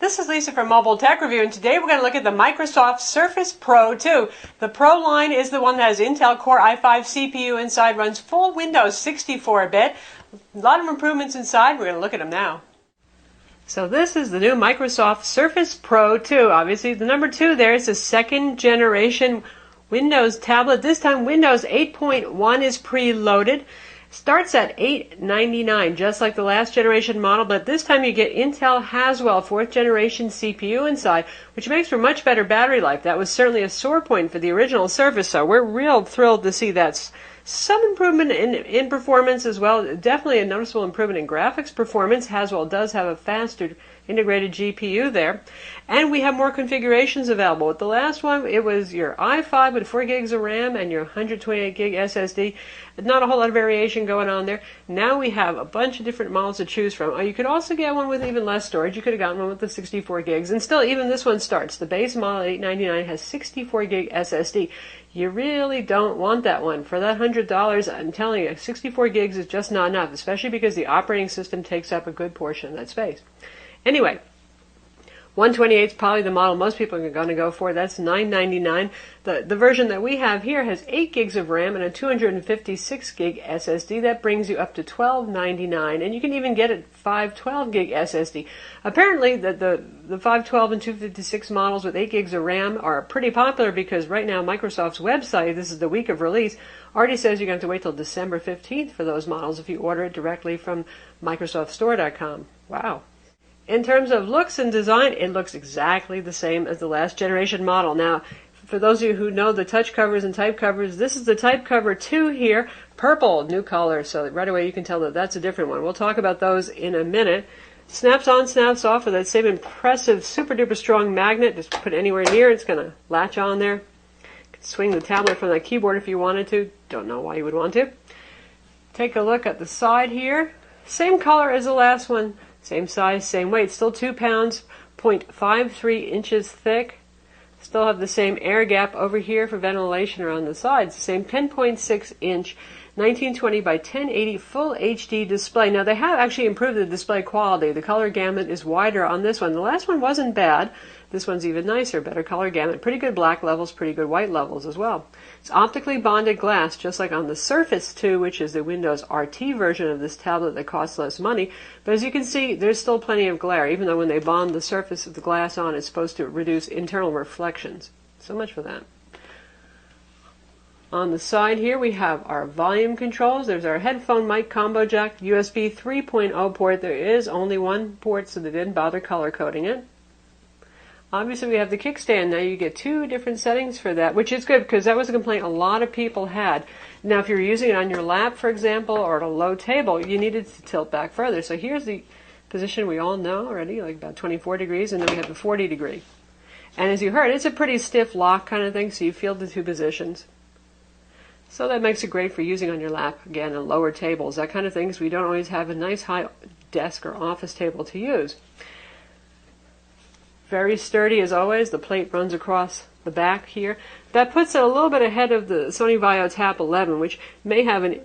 This is Lisa from Mobile Tech Review, and today we're going to look at the Microsoft Surface Pro 2. The Pro line is the one that has Intel Core i5 CPU inside, runs full Windows 64-bit. A lot of improvements inside. We're going to look at them now. So this is the new Microsoft Surface Pro 2. Obviously, the number 2 there is a second generation Windows tablet. This time Windows 8.1 is preloaded. Starts at $899, just like the last generation model, but this time you get Intel Haswell 4th generation CPU inside, which makes for much better battery life. That was certainly a sore point for the original Surface, so we're real thrilled to see that. Some improvement in performance as well. Definitely a noticeable improvement in graphics performance. Haswell does have a faster integrated GPU there. And we have more configurations available. With the last one, it was your i5 with 4 gigs of RAM and your 128 gig SSD. Not a whole lot of variation going on there. Now we have a bunch of different models to choose from. You could also get one with even less storage. You could have gotten one with the 64 gigs. And still, even this one starts. The base model at $899 has 64 gig SSD. You really don't want that one. For that $100, I'm telling you, 64 gigs is just not enough, especially because the operating system takes up a good portion of that space. Anyway, 128 is probably the model most people are going to go for. That's $999. The version that we have here has 8 gigs of RAM and a 256 gig SSD. That brings you up to $1299, and you can even get a 512 gig SSD. Apparently, the 512 and 256 models with 8 gigs of RAM are pretty popular because right now Microsoft's website, this is the week of release, already says you're going to have to wait till December 15th for those models if you order it directly from MicrosoftStore.com. Wow. In terms of looks and design, it looks exactly the same as the last generation model. Now, for those of you who know the touch covers and type covers, this is the type cover 2 here, purple, new color, so right away you can tell that that's a different one. We'll talk about those in a minute. Snaps on, snaps off with that same impressive, super duper strong magnet. Just put it anywhere near, it's going to latch on there. You can swing the tablet from that keyboard if you wanted to. Don't know why you would want to. Take a look at the side here. Same color as the last one. Same size, same weight, still 2 pounds, 0.53 inches thick. Still have the same air gap over here for ventilation around the sides. The same 10.6 inch, 1920 by 1080 full HD display. Now they have actually improved the display quality. The color gamut is wider on this one. The last one wasn't bad. This one's even nicer, better color gamut. Pretty good black levels, pretty good white levels as well. It's optically bonded glass, just like on the Surface 2, which is the Windows RT version of this tablet that costs less money. But as you can see, there's still plenty of glare, even though when they bond the surface of the glass on, it's supposed to reduce internal reflections. So much for that. On the side here, we have our volume controls. There's our headphone mic combo jack, USB 3.0 port. There is only one port, so they didn't bother color coding it. Obviously, we have the kickstand. Now you get 2 different settings for that, which is good because that was a complaint a lot of people had. Now, if you're using it on your lap, for example, or at a low table, you needed to tilt back further. So here's the position we all know already, like about 24 degrees, and then we have the 40 degree. And as you heard, it's a pretty stiff lock kind of thing, so you feel the 2 positions. So that makes it great for using on your lap, again, on lower tables, that kind of thing, so we don't always have a nice high desk or office table to use. Very sturdy as always. The plate runs across the back here. That puts it a little bit ahead of the Sony Vaio Tap 11, which may have an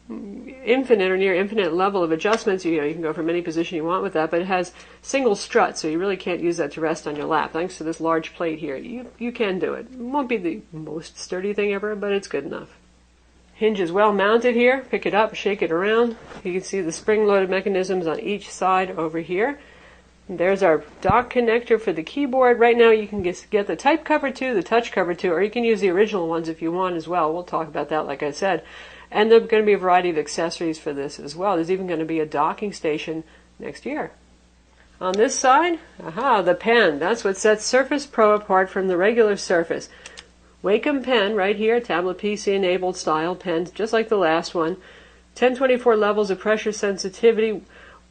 infinite or near infinite level of adjustments. You can go from any position you want with that, but it has single strut, so you really can't use that to rest on your lap. Thanks to this large plate here, you can do it. It won't be the most sturdy thing ever, but it's good enough. Hinge is well mounted here. Pick it up, shake it around. You can see the spring-loaded mechanisms on each side over here. There's our dock connector for the keyboard. Right now you can get the type cover 2, the touch cover 2, or you can use the original ones if you want as well. We'll talk about that, like I said. And there's going to be a variety of accessories for this as well. There's even going to be a docking station next year. On this side, the pen. That's what sets Surface Pro apart from the regular Surface. Wacom pen right here, tablet PC enabled style pen, just like the last one. 1024 levels of pressure sensitivity.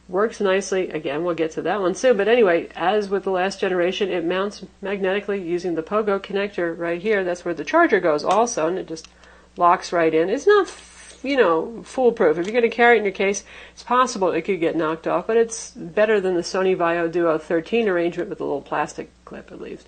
Works nicely. Again, we'll get to that one soon. But anyway, as with the last generation, it mounts magnetically using the Pogo connector right here. That's where the charger goes also, and it just locks right in. It's not, foolproof. If you're going to carry it in your case, it's possible it could get knocked off, but it's better than the Sony Vaio Duo 13 arrangement with a little plastic clip at least.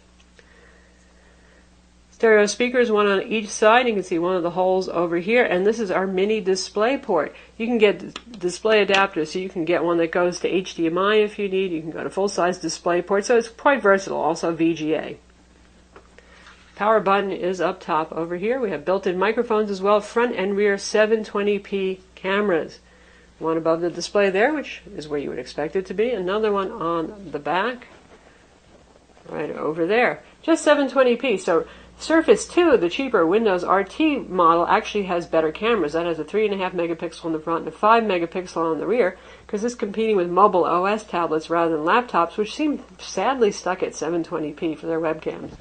Stereo speakers, one on each side. You can see one of the holes over here, and this is our mini display port. You can get display adapters, so you can get one that goes to HDMI if you need. You can go to full-size display port, so it's quite versatile. Also VGA. Power button is up top over here. We have built-in microphones as well, front and rear 720p cameras. One above the display there, which is where you would expect it to be. Another one on the back, right over there. Just 720p. So Surface 2, the cheaper Windows RT model, actually has better cameras. That has a 3.5 megapixel in the front and a 5 megapixel on the rear, because it's competing with mobile OS tablets rather than laptops, which seem sadly stuck at 720p for their webcams.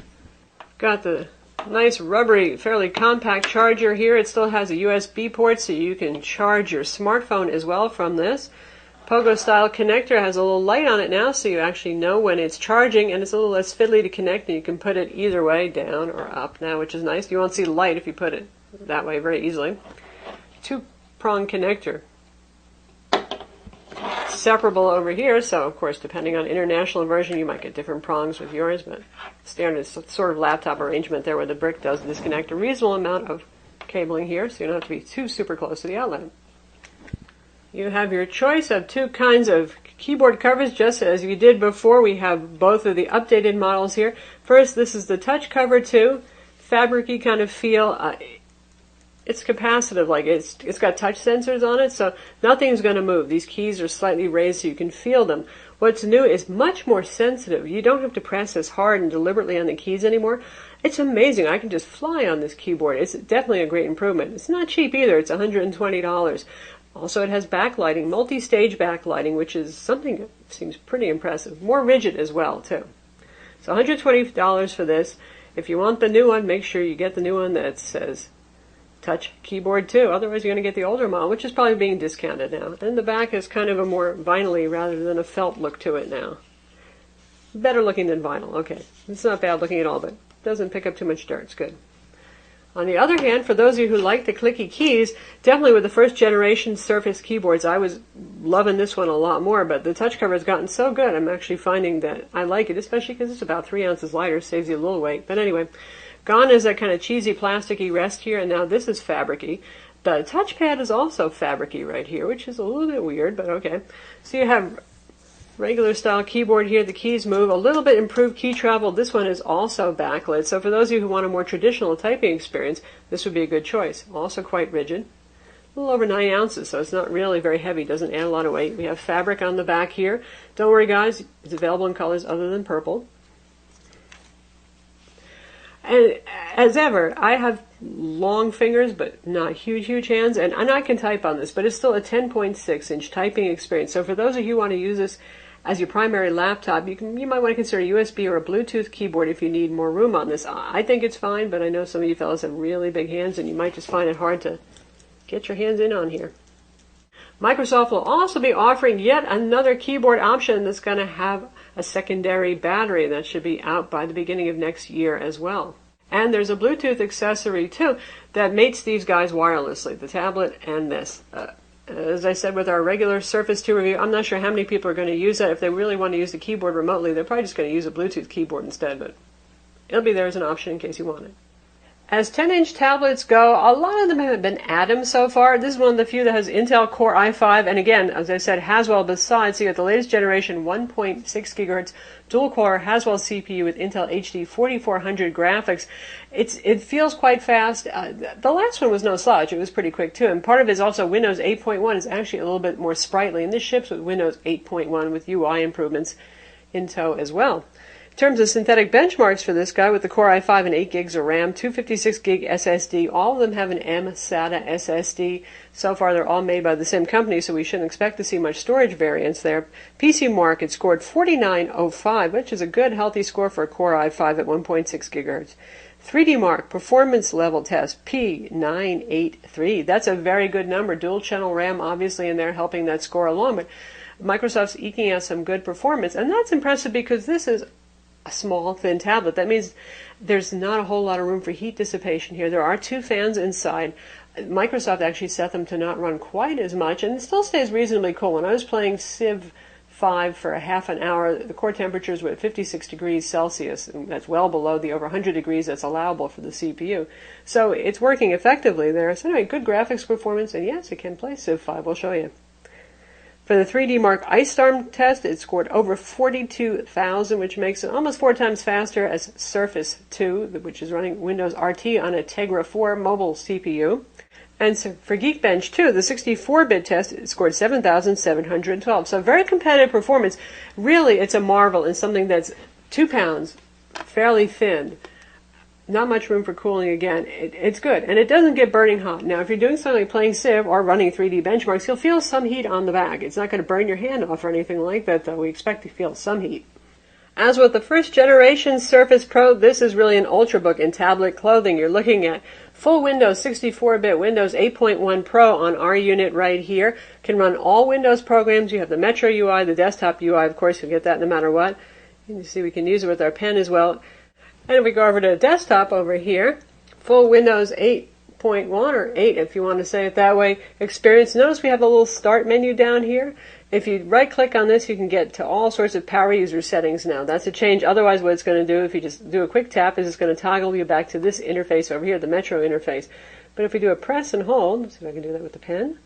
Got the nice rubbery, fairly compact charger here. It still has a USB port, so you can charge your smartphone as well from this. Pogo style connector has a little light on it now, so you actually know when it's charging, and it's a little less fiddly to connect, and you can put it either way, down or up now, which is nice. You won't see the light if you put it that way very easily. Two-prong connector. Separable over here, so of course depending on international version you might get different prongs with yours, but standard sort of laptop arrangement there where the brick does disconnect a reasonable amount of cabling here, so you don't have to be too super close to the outlet. You have your choice of two kinds of keyboard covers, just as we did before. We have both of the updated models here. First, this is the touch cover too, fabric-y kind of feel. It's capacitive, like it's got touch sensors on it, so nothing's going to move. These keys are slightly raised so you can feel them. What's new is much more sensitive. You don't have to press as hard and deliberately on the keys anymore. It's amazing. I can just fly on this keyboard. It's definitely a great improvement. It's not cheap either. It's $120. Also, it has backlighting, multi-stage backlighting, which is something that seems pretty impressive. More rigid as well, too. So $120 for this. If you want the new one, make sure you get the new one that says touch keyboard too. Otherwise, you're going to get the older model, which is probably being discounted now. And the back is kind of a more vinyl-y rather than a felt look to it now. Better looking than vinyl. Okay, it's not bad looking at all, but it doesn't pick up too much dirt. It's good. On the other hand, for those of you who like the clicky keys, definitely with the first generation Surface keyboards, I was loving this one a lot more, but the touch cover has gotten so good, I'm actually finding that I like it, especially because it's about 3 ounces lighter, saves you a little weight. But anyway, gone is that kind of cheesy plasticky rest here, and now this is fabric-y. The touchpad is also fabric-y right here, which is a little bit weird, but okay. So you have regular style keyboard here. The keys move. A little bit improved key travel. This one is also backlit. So for those of you who want a more traditional typing experience, this would be a good choice. Also quite rigid. A little over 9 ounces, so it's not really very heavy. Doesn't add a lot of weight. We have fabric on the back here. Don't worry, guys. It's available in colors other than purple. And as ever, I have long fingers, but not huge hands, and I can type on this, but it's still a 10.6-inch typing experience. So for those of you who want to use this as your primary laptop, you might want to consider a USB or a Bluetooth keyboard if you need more room on this. I think it's fine, but I know some of you fellas have really big hands, and you might just find it hard to get your hands in on here. Microsoft will also be offering yet another keyboard option that's going to have a secondary battery. That should be out by the beginning of next year as well. And there's a Bluetooth accessory too that mates these guys wirelessly, the tablet and this. As I said with our regular Surface 2 review, I'm not sure how many people are going to use that. If they really want to use the keyboard remotely, they're probably just going to use a Bluetooth keyboard instead, but it'll be there as an option in case you want it. As 10-inch tablets go, a lot of them have been Atom so far. This is one of the few that has Intel Core i5, and again, as I said, Haswell besides. So you got the latest generation 1.6 gigahertz dual-core Haswell CPU with Intel HD 4400 graphics. It feels quite fast. The last one was no slouch. It was pretty quick too, and part of it is also Windows 8.1 is actually a little bit more sprightly, and this ships with Windows 8.1 with UI improvements in tow as well. In terms of synthetic benchmarks for this guy, with the Core i5 and 8 gigs of RAM, 256 gig SSD, all of them have an mSATA SSD. So far, they're all made by the same company, so we shouldn't expect to see much storage variance there. PC Mark, it scored 4905, which is a good, healthy score for a Core i5 at 1.6 gigahertz. 3D Mark, performance level test, P983. That's a very good number. Dual channel RAM, obviously, in there helping that score along, but Microsoft's eking out some good performance, and that's impressive because this is a small, thin tablet. That means there's not a whole lot of room for heat dissipation here. There are 2 fans inside. Microsoft actually set them to not run quite as much, and it still stays reasonably cool. When I was playing Civ 5 for a half an hour. The core temperatures were at 56 degrees Celsius, and that's well below the over 100 degrees that's allowable for the CPU. So it's working effectively there. So anyway, good graphics performance, and yes, it can play Civ 5. We'll show you. For the 3D Mark Ice Storm test, it scored over 42,000, which makes it almost 4 times faster as Surface 2, which is running Windows RT on a Tegra 4 mobile CPU. And so for Geekbench 2, the 64-bit test, it scored 7,712. So very competitive performance. Really, it's a marvel in something that's 2 pounds, fairly thin. Not much room for cooling again. It's good. And it doesn't get burning hot. Now, if you're doing something like playing Civ or running 3D benchmarks, you'll feel some heat on the back. It's not going to burn your hand off or anything like that, though. We expect to feel some heat. As with the first generation Surface Pro, this is really an ultrabook in tablet clothing. You're looking at full Windows 64-bit Windows 8.1 Pro on our unit right here. Can run all Windows programs. You have the Metro UI, the desktop UI, of course, you'll get that no matter what. You can see we can use it with our pen as well. And if we go over to the desktop over here, full Windows 8.1 or 8 if you want to say it that way, experience. Notice we have a little start menu down here. If you right-click on this, you can get to all sorts of power user settings now. That's a change. Otherwise, what it's going to do, if you just do a quick tap, is it's going to toggle you back to this interface over here, the Metro interface. But if we do a press and hold, let's see if I can do that with the pen,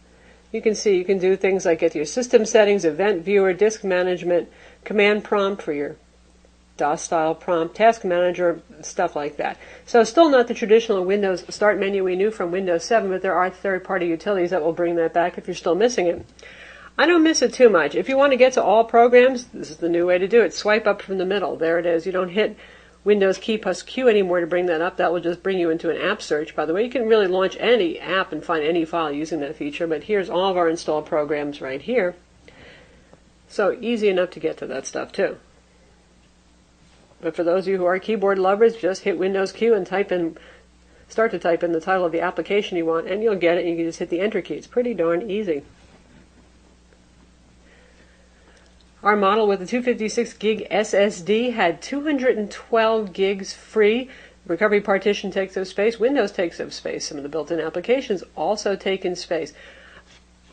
you can see you can do things like get to your system settings, event viewer, disk management, command prompt for your DOS-style prompt, task manager, stuff like that. So still not the traditional Windows start menu we knew from Windows 7, but there are third-party utilities that will bring that back if you're still missing it. I don't miss it too much. If you want to get to all programs, this is the new way to do it. Swipe up from the middle. There it is. You don't hit Windows key plus Q anymore to bring that up. That will just bring you into an app search. By the way, you can really launch any app and find any file using that feature, but here's all of our installed programs right here. So easy enough to get to that stuff too. But for those of you who are keyboard lovers, just hit Windows Q and start to type in the title of the application you want, and you'll get it. You can just hit the Enter key. It's pretty darn easy. Our model with the 256 gig SSD had 212 gigs free. Recovery partition takes up space. Windows takes up space. Some of the built-in applications also take in space.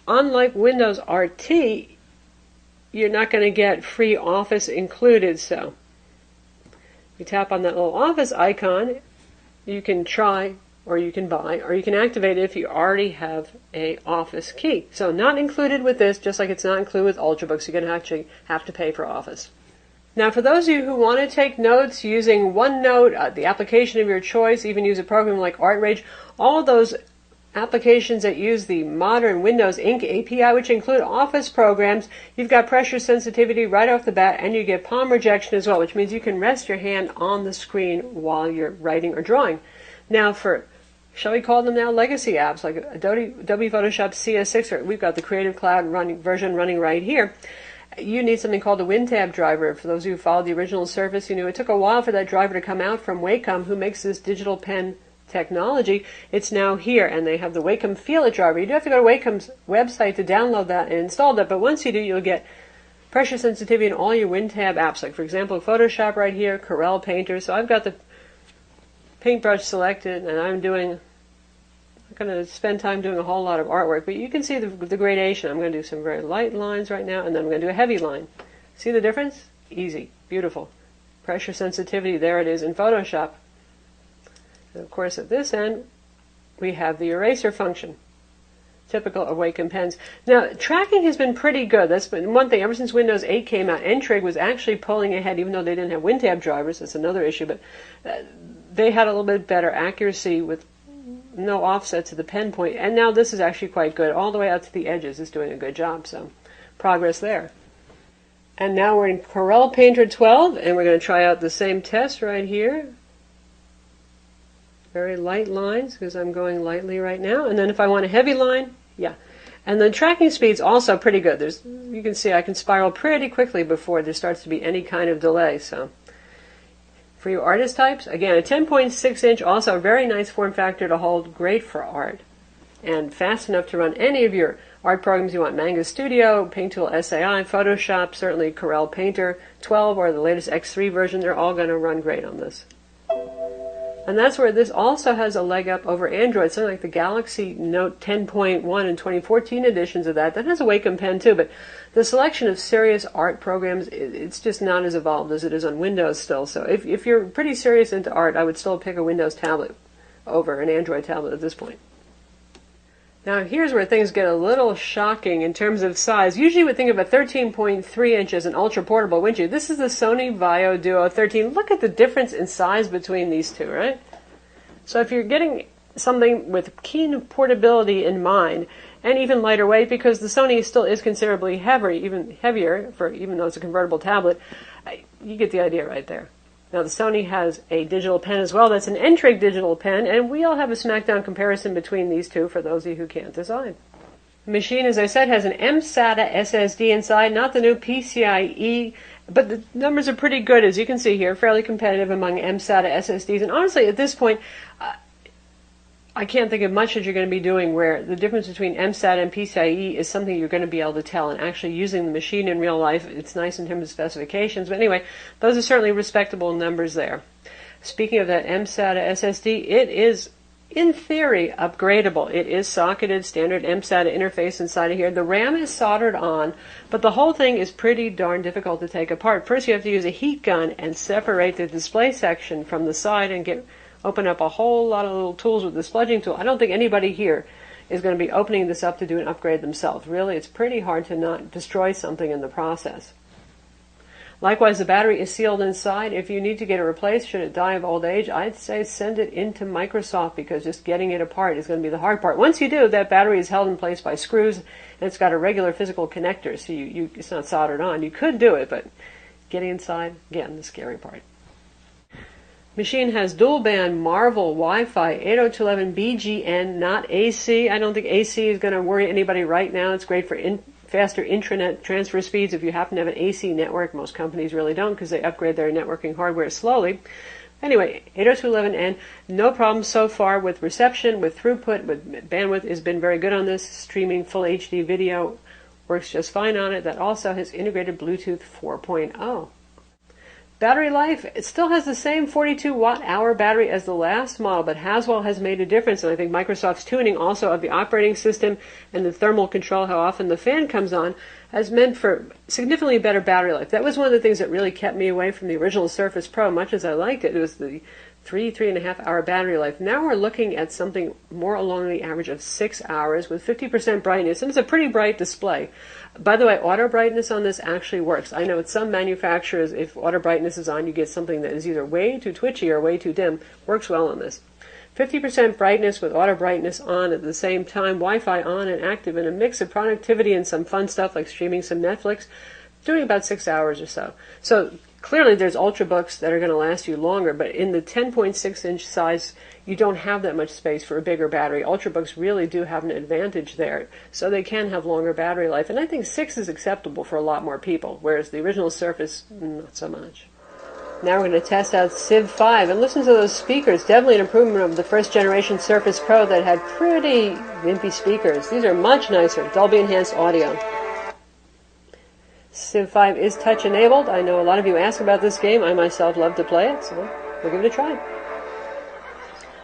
Unlike Windows RT, you're not going to get free Office included. So you tap on that little Office icon, you can try, or you can buy, or you can activate it if you already have a Office key. So not included with this, just like it's not included with Ultrabooks. You're going to actually have to pay for Office. Now, for those of you who want to take notes using OneNote, the application of your choice, even use a program like ArtRage, all of those applications that use the modern Windows Ink API, which include Office programs, you've got pressure sensitivity right off the bat, and you get palm rejection as well, which means you can rest your hand on the screen while you're writing or drawing. Now, for shall we call them now legacy apps like Adobe Photoshop CS6, or we've got the Creative Cloud version running right here. You need something called the WinTab driver. For those of you who followed the original Surface, you knew it took a while for that driver to come out from Wacom, who makes this digital pen technology. It's now here, and they have the Wacom Feel It driver. You do have to go to Wacom's website to download that and install that, but once you do, you'll get pressure sensitivity in all your WinTab apps, like, for example, Photoshop right here, Corel Painter. So I've got the paintbrush selected, and I'm going to spend time doing a whole lot of artwork, but you can see the gradation. I'm going to do some very light lines right now, and then I'm going to do a heavy line. See the difference? Easy. Beautiful. Pressure sensitivity, there it is in Photoshop. And of course, at this end, we have the eraser function, typical of Wacom pens. Now, tracking has been pretty good. That's been one thing. Ever since Windows 8 came out, N-Trig was actually pulling ahead, even though they didn't have WinTab drivers. That's another issue, but they had a little bit better accuracy with no offset to the pen point, and now this is actually quite good. All the way out to the edges is doing a good job, so progress there. And now we're in Corel Painter 12, and we're going to try out the same test right here. Very light lines, because I'm going lightly right now. And then if I want a heavy line, yeah. And the tracking speed's also pretty good. You can see I can spiral pretty quickly before there starts to be any kind of delay, so. For you artist types, again, a 10.6 inch, also a very nice form factor to hold, great for art, and fast enough to run any of your art programs you want. Manga Studio, Paint Tool SAI, Photoshop, certainly Corel Painter 12 or the latest X3 version, they're all going to run great on this. And that's where this also has a leg up over Android. Something like the Galaxy Note 10.1 and 2014 editions of that has a Wacom pen too, but the selection of serious art programs, it's just not as evolved as it is on Windows still. So if you're pretty serious into art, I would still pick a Windows tablet over an Android tablet at this point. Now here's where things get a little shocking in terms of size. Usually we think of a 13.3 inch as an ultra portable, wouldn't you? This is the Sony Vaio Duo 13. Look at the difference in size between these two, right? So if you're getting something with keen portability in mind, and even lighter weight, because the Sony still is considerably heavier, even though it's a convertible tablet, you get the idea right there. Now the Sony has a digital pen as well. That's an N-Trig digital pen, and we all have a smackdown comparison between these two for those of you who can't decide. The machine, as I said, has an mSATA SSD inside, not the new PCIe, but the numbers are pretty good, as you can see here, fairly competitive among mSATA SSDs. And honestly, at this point, I can't think of much that you're going to be doing where the difference between mSATA and PCIe is something you're going to be able to tell. And actually using the machine in real life, it's nice in terms of specifications. But anyway, those are certainly respectable numbers there. Speaking of that mSATA SSD, it is, in theory, upgradable. It is socketed, standard mSATA interface inside of here. The RAM is soldered on, but the whole thing is pretty darn difficult to take apart. First, you have to use a heat gun and separate the display section from the side and open up a whole lot of little tools with the spudging tool. I don't think anybody here is going to be opening this up to do an upgrade themselves. Really, it's pretty hard to not destroy something in the process. Likewise, the battery is sealed inside. If you need to get it replaced, should it die of old age, I'd say send it into Microsoft, because just getting it apart is going to be the hard part. Once you do, that battery is held in place by screws, and it's got a regular physical connector, so it's not soldered on. You could do it, but getting inside, again, the scary part. Machine has dual band Marvel Wi-Fi 802.11 not AC. I don't think AC is going to worry anybody right now. It's great for faster intranet transfer speeds if you happen to have an AC network. Most companies really don't, because they upgrade their networking hardware slowly. Anyway, 802.11n, no problem so far with reception, with throughput, with bandwidth has been very good on this. Streaming full HD video works just fine on it. That also has integrated Bluetooth 4.0. Battery life, it still has the same 42 watt-hour battery as the last model, but Haswell has made a difference, and I think Microsoft's tuning also of the operating system and the thermal control, how often the fan comes on, has meant for significantly better battery life. That was one of the things that really kept me away from the original Surface Pro, much as I liked it. It was the 3.5 hour battery life. Now we're looking at something more along the average of 6 hours with 50% brightness, and it's a pretty bright display. By the way, auto brightness on this actually works. I know at some manufacturers, if auto brightness is on, you get something that is either way too twitchy or way too dim. Works well on this. 50% brightness with auto brightness on at the same time, Wi-Fi on and active, and a mix of productivity and some fun stuff like streaming some Netflix, doing about 6 hours or so. So clearly there's Ultrabooks that are going to last you longer, but in the 10.6 inch size, you don't have that much space for a bigger battery. Ultrabooks really do have an advantage there, so they can have longer battery life. And I think 6 is acceptable for a lot more people, whereas the original Surface, not so much. Now we're going to test out Civ 5 and listen to those speakers. Definitely an improvement of the first generation Surface Pro that had pretty wimpy speakers. These are much nicer, Dolby enhanced audio. Civ 5 is touch enabled. I know a lot of you ask about this game. I myself love to play it, so we'll give it a try.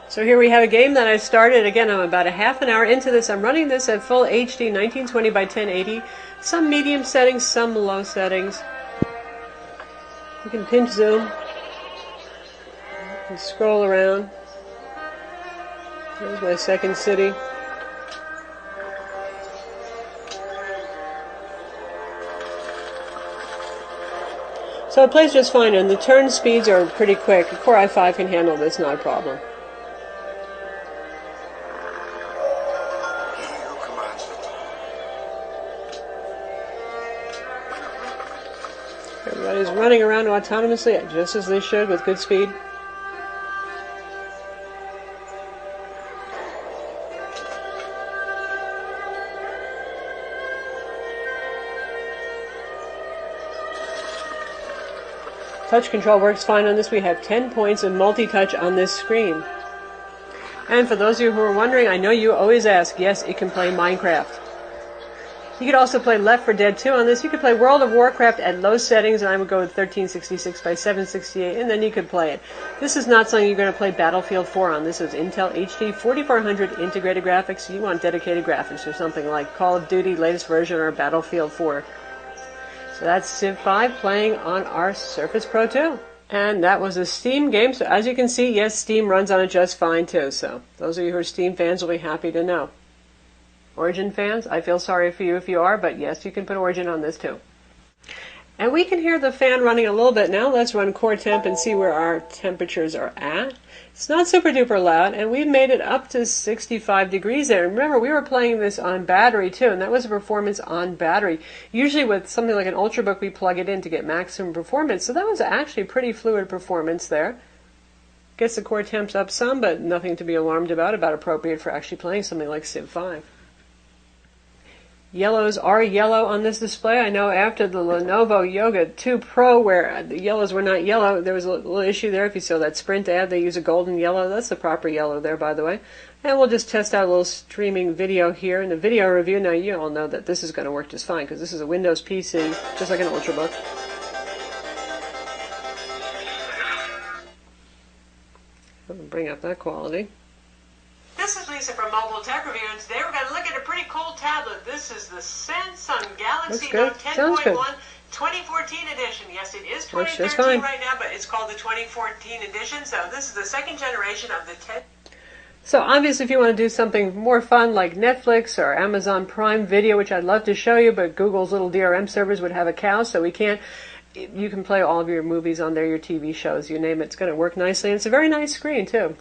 So here we have a game that I started. Again, I'm about a half an hour into this. I'm running this at full HD 1920 by 1080. Some medium settings, some low settings. You can pinch zoom and scroll around. There's my second city. So it plays just fine, and the turn speeds are pretty quick. A Core i5 can handle this, not a problem. Everybody's running around autonomously, just as they should, with good speed. Touch control works fine on this. We have 10 points of multi-touch on this screen. And for those of you who are wondering, I know you always ask, yes, it can play Minecraft. You could also play Left 4 Dead 2 on this. You could play World of Warcraft at low settings, and I would go with 1366 by 768, and then you could play it. This is not something you're going to play Battlefield 4 on. This is Intel HD 4400 integrated graphics. You want dedicated graphics or something like Call of Duty latest version or Battlefield 4. So that's Civ 5 playing on our Surface Pro 2. And that was a Steam game, so as you can see, yes, Steam runs on it just fine too. So those of you who are Steam fans will be happy to know. Origin fans, I feel sorry for you if you are, but yes, you can put Origin on this too. And we can hear the fan running a little bit now. Let's run core temp and see where our temperatures are at. It's not super duper loud, and we've made it up to 65 degrees there. And remember, we were playing this on battery too, and that was a performance on battery. Usually with something like an Ultrabook, we plug it in to get maximum performance. So that was actually pretty fluid performance there. Gets the core temps up some, but nothing to be alarmed about appropriate for actually playing something like Civ 5. Yellows are yellow on this display. I know after the Lenovo Yoga 2 Pro, where the yellows were not yellow, there was a little issue there. If you saw that Sprint ad, they use a golden yellow. That's the proper yellow there, by the way. And we'll just test out a little streaming video here in the video review. Now, you all know that this is going to work just fine because this is a Windows PC, just like an Ultrabook. I'll bring up that quality. This is Lisa from Mobile Tech Review, and today we're going to look at a pretty cool tablet. This is the Samsung Galaxy Note 10.1 2014 edition. Yes, it is 2013 right now, but it's called the 2014 edition, so this is the second generation of the 10. So obviously if you want to do something more fun like Netflix or Amazon Prime Video, which I'd love to show you, but Google's little DRM servers would have a cow, so we can't. You can play all of your movies on there, your TV shows, you name it. It's going to work nicely, and it's a very nice screen, too.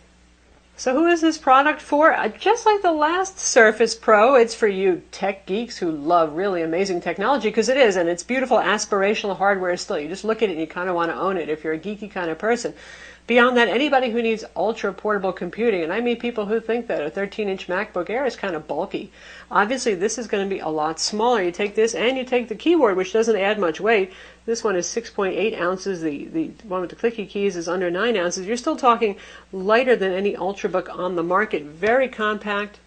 So who is this product for? Just like the last Surface Pro, it's for you tech geeks who love really amazing technology, because it is, and it's beautiful aspirational hardware still. You just look at it and you kind of want to own it if you're a geeky kind of person. Beyond that, anybody who needs ultra-portable computing, and I meet people who think that a 13-inch MacBook Air is kind of bulky. Obviously, this is going to be a lot smaller. You take this and you take the keyboard, which doesn't add much weight. This one is 6.8 ounces. The one with the clicky keys is under 9 ounces. You're still talking lighter than any Ultrabook on the market. Very compact.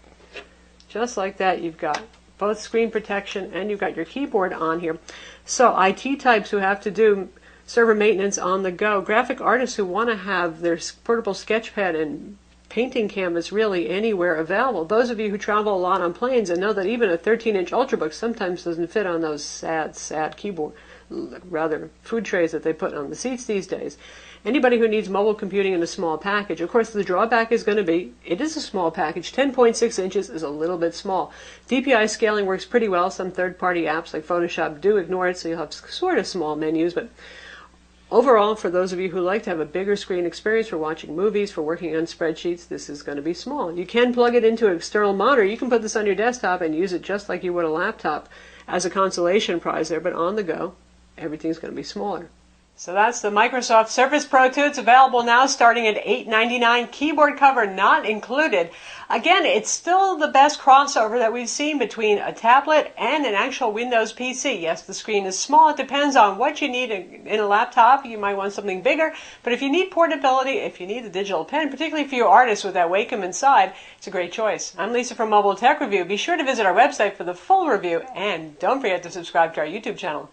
Just like that, you've got both screen protection and you've got your keyboard on here. So IT types who have to do server maintenance on the go, graphic artists who want to have their portable sketchpad and painting canvas really anywhere available. Those of you who travel a lot on planes and know that even a 13-inch Ultrabook sometimes doesn't fit on those sad keyboard, rather food trays that they put on the seats these days. Anybody who needs mobile computing in a small package, of course the drawback is going to be, it is a small package. 10.6 inches is a little bit small. DPI scaling works pretty well. Some third-party apps like Photoshop do ignore it, so you'll have sort of small menus, but overall, for those of you who like to have a bigger screen experience for watching movies, for working on spreadsheets, this is going to be small. You can plug it into an external monitor. You can put this on your desktop and use it just like you would a laptop as a consolation prize there, but on the go, everything's going to be smaller. So that's the Microsoft Surface Pro 2. It's available now starting at $8.99, keyboard cover not included. Again, it's still the best crossover that we've seen between a tablet and an actual Windows PC. Yes, the screen is small. It depends on what you need in a laptop. You might want something bigger. But if you need portability, if you need the digital pen, particularly for you artists with that Wacom inside, it's a great choice. I'm Lisa from Mobile Tech Review. Be sure to visit our website for the full review, and don't forget to subscribe to our YouTube channel.